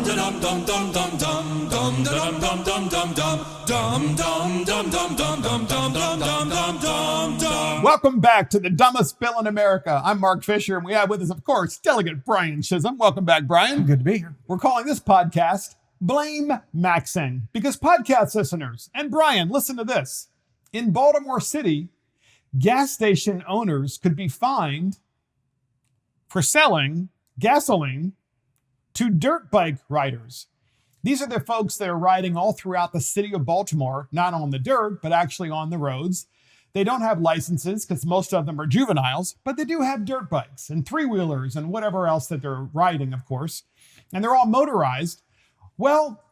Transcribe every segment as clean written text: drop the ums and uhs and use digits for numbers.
Welcome back to the dumbest bill in America. I'm Mark Fisher, and we have with us, of course, Delegate Brian Chisholm. Welcome back, Brian. Good to be here. We're calling this podcast Blamemaxxing because podcast listeners, and Brian, listen to this. In Baltimore City, gas station owners could be fined for selling gasoline to dirt bike riders. These are the folks that are riding all throughout the city of Baltimore, not on the dirt, but actually on the roads. They don't have licenses because most of them are juveniles, but they do have dirt bikes and three-wheelers and whatever else that they're riding, of course. And they're all motorized. Well,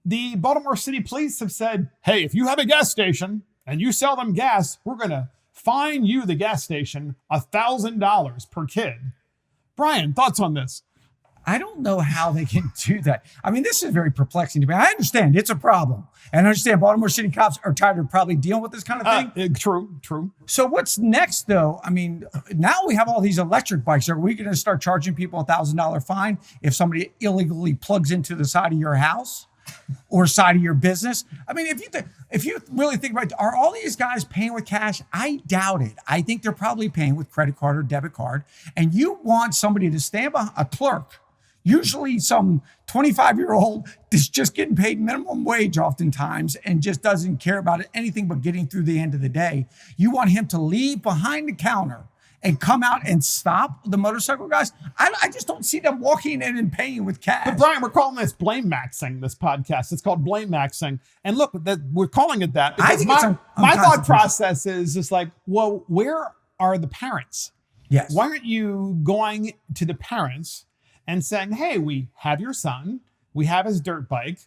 the Baltimore City Police have said, hey, if you have a gas station and you sell them gas, we're going to fine you, the gas station, $1,000 per kid. Brian, thoughts on this? I don't know how they can do that. I mean, this is very perplexing to me. I understand it's a problem. And I understand Baltimore City cops are tired of probably dealing with this kind of thing. True. So what's next, though? I mean, now we have all these electric bikes. Are we going to start charging people $1,000 fine if somebody illegally plugs into the side of your house or side of your business? I mean, if you really think about it, are all these guys paying with cash? I doubt it. I think they're probably paying with credit card or debit card. And you want somebody to stand behind a clerk, usually some 25-year-old that's just getting paid minimum wage oftentimes and just doesn't care about anything but getting through the end of the day. You want him to leave behind the counter and come out and stop the motorcycle guys? I just don't see them walking in and paying with cash. But Brian, we're calling this Blamemaxxing, this podcast. It's called Blamemaxxing. And look, we're calling it that because my thought process is just like, well, where are the parents? Yes. Why aren't you going to the parents and saying, hey, we have your son, we have his dirt bike,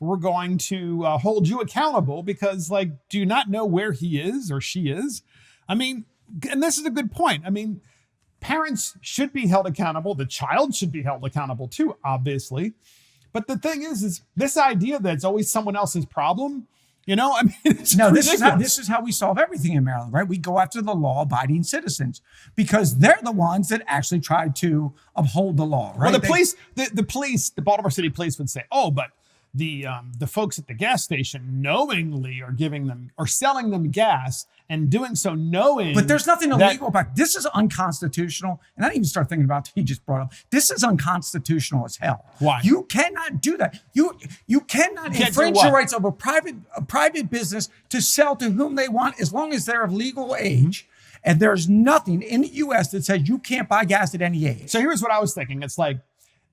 we're going to hold you accountable because, like, do you not know where he is or she is? I mean, and this is a good point. I mean, parents should be held accountable. The child should be held accountable too, obviously. But the thing is this idea that it's always someone else's problem, you know, I mean, it's ridiculous. This is how we solve everything in Maryland, right? We go after the law-abiding citizens because they're the ones that actually try to uphold the law, right? Well, the Baltimore City Police would say, oh, but the folks at the gas station knowingly are giving them or selling them gas and doing so knowing. But there's nothing illegal about it. This is unconstitutional. And I didn't even start thinking about what he just brought up. This is unconstitutional as hell. Why? You cannot do that. You cannot infringe the rights of a private business to sell to whom they want as long as they're of legal age. And there's nothing in the U.S. that says you can't buy gas at any age. So here's what I was thinking. It's like,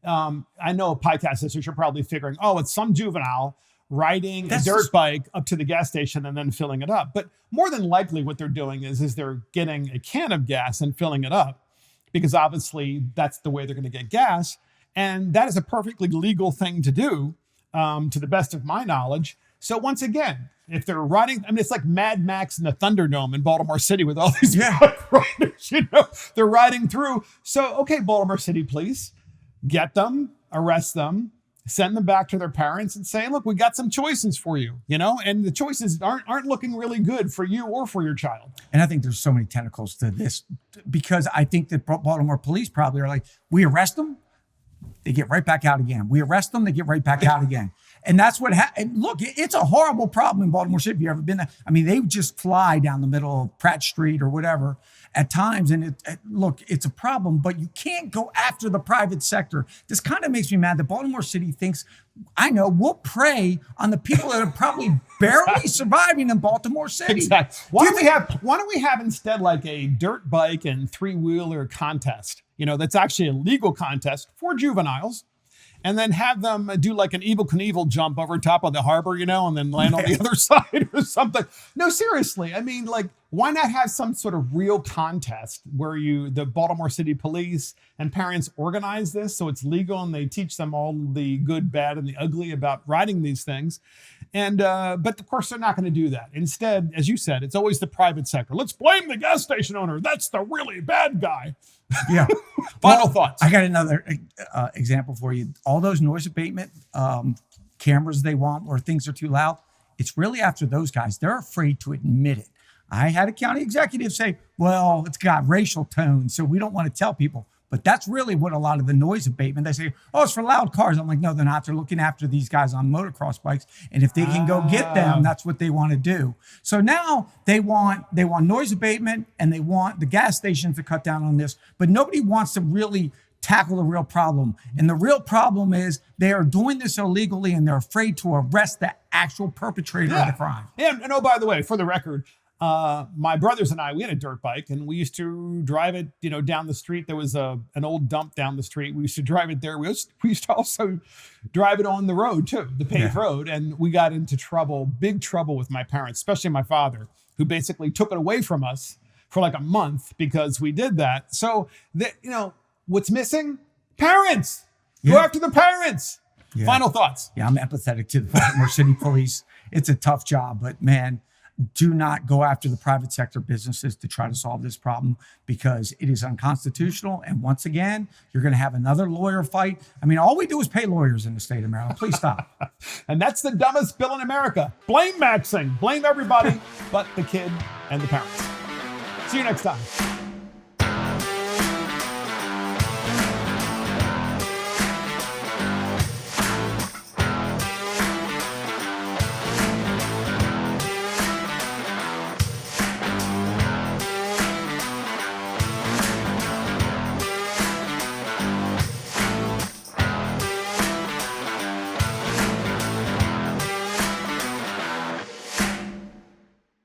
I know podcast listeners are probably figuring, oh, it's some juvenile riding a dirt bike up to the gas station and then filling it up. But more than likely what they're doing is they're getting a can of gas and filling it up because obviously that's the way they're going to get gas. And that is a perfectly legal thing to do, to the best of my knowledge. So once again, if they're riding, I mean, it's like Mad Max in the Thunderdome in Baltimore City with all these bike riders, you know, they're riding through. So, okay, Baltimore City Police, get them, arrest them, send them back to their parents and say, look, we got some choices for you, you know, and the choices aren't looking really good for you or for your child. And I think there's so many tentacles to this because I think that Baltimore police probably are like, we arrest them, they get right back out again. We arrest them, they get right back out again. And that's what happened. Look, it's a horrible problem in Baltimore City. If you've ever been there, I mean, they just fly down the middle of Pratt Street or whatever at times. And look, it's a problem, but you can't go after the private sector. This kind of makes me mad that Baltimore City thinks, I know, we'll prey on the people that are probably barely surviving in Baltimore City. Exactly. Why don't we have instead like a dirt bike and three-wheeler contest, you know, that's actually a legal contest for juveniles. And then have them do like an Evel Knievel jump over top of the harbor, you know, and then land on the other side or something. No, seriously. I mean, like, why not have some sort of real contest where the Baltimore City Police and parents organize this so it's legal and they teach them all the good, bad, and the ugly about riding these things. And but of course, they're not going to do that. Instead, as you said, it's always the private sector. Let's blame the gas station owner. That's the really bad guy. Yeah. Final thoughts. I got another example for you. All those noise abatement cameras they want where things are too loud, it's really after those guys. They're afraid to admit it. I had a county executive say, well, it's got racial tones, so we don't want to tell people. But that's really what a lot of the noise abatement, they say, oh, it's for loud cars. I'm like, no, they're not. They're looking after these guys on motocross bikes. And if they can go get them, that's what they want to do. So now they want noise abatement and they want the gas stations to cut down on this, but nobody wants to really tackle the real problem. And the real problem is they are doing this illegally and they're afraid to arrest the actual perpetrator of the crime. And oh, by the way, for the record, my brothers and I, we had a dirt bike and we used to drive it, down the street. There was an old dump down the street. We used to drive it there. We used to also drive it on the road too, the paved road. And we got into big trouble with my parents, especially my father, who basically took it away from us for like a month because we did that. So what's missing? Parents. Go after the parents. Yeah. Final thoughts. Yeah, I'm empathetic to the Baltimore City Police. It's a tough job, but man, do not go after the private sector businesses to try to solve this problem because it is unconstitutional. And once again, you're going to have another lawyer fight. I mean, all we do is pay lawyers in the state of Maryland. Please stop. And that's the dumbest bill in America. Blame maxing. Blame everybody but the kid and the parents. See you next time.